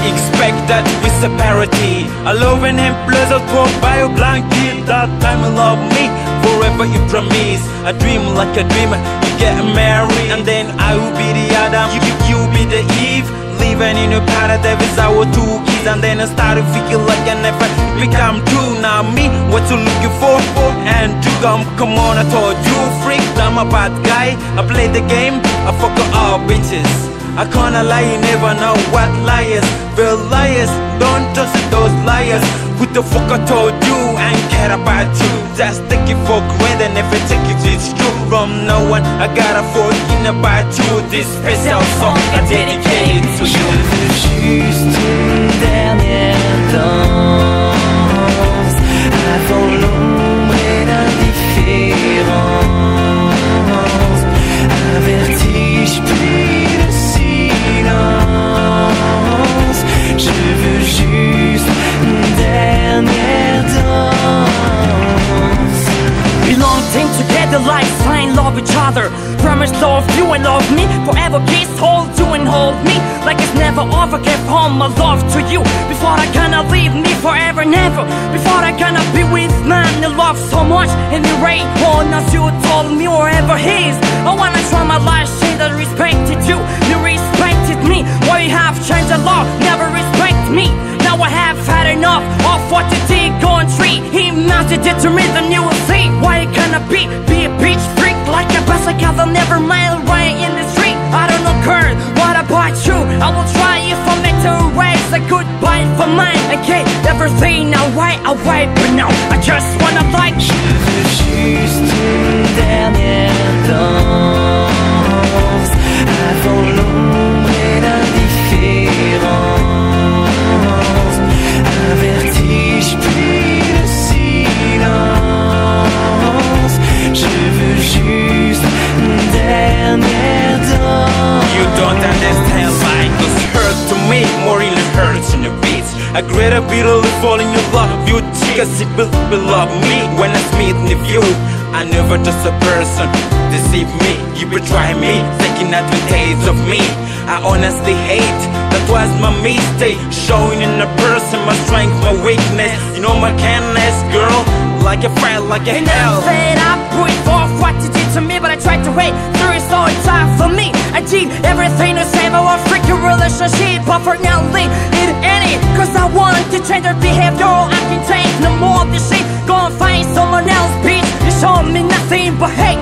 expect that we separate. I love and plus I talk by a blanket. That time you love me forever, you promise. I dream like a dreamer, you get married, and then I will be the Adam, you be the Eve. Living in a paradise with our two kids, and then I started feeling like I never become true. Now me, what you looking for? And you come on, I told you, freak, I'm a bad guy. I play the game, I fuck all bitches. I can't lie, you never know what liars. Real liars, don't trust those liars. Who the fuck I told you, I ain't care about you. Just take it for granted and never take it, it's true. From no one, I gotta forget about you. This special song I dedicate to you. Je veux juste une dernière danse avant l'ombre et l'indifférence. Un vertige puis le silence. Je veux juste une dernière danse. Belonging together like sign love each other. Promise love you and love me. Forever kiss, hold you and hold me. Like it's never over, give all my love to you. Before I gonna leave me forever, never. Before I gonna be with man you love so much. And you rate on as you told me wherever he is. I wanna try my last shit that respected you. You respected me. Why you have changed a lot, never respect me. Now I have had enough of what you did, going tree. He mounted it to me, then you will see. Why you gonna be a bitch freak like a bicycle that never mile right in the street. I don't know, girl, what about you? I will try if I make to erase a goodbye for mine. Okay, everything away, but now I just wanna like. Je veux juste une dernière danse avant l'ombre et l'indifférence. Un vertige puis le silence. Je veux juste une dernière danse. You don't understand, like this hurt to me, more really hurts in the beats. I great a little fall in your love, you cause it will love me when I meet with you. I never trust a person, deceive me, you betray me, taking advantage of me. I honestly hate, that was my mistake. Showing in a person my strength, my weakness. You know my kindness, girl, like a friend, like a hell. And I said I put forth what you did to me, but I tried to wait through it's all time for me. I did everything to save our freaking relationship, but for now leave it in it. Cause I want to change their behavior, I can take no more of this shit. Go and find someone else, bitch. You show me nothing but hate.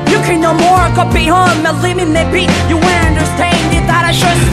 You can no more copy on me, leave me maybe. You understand it that I just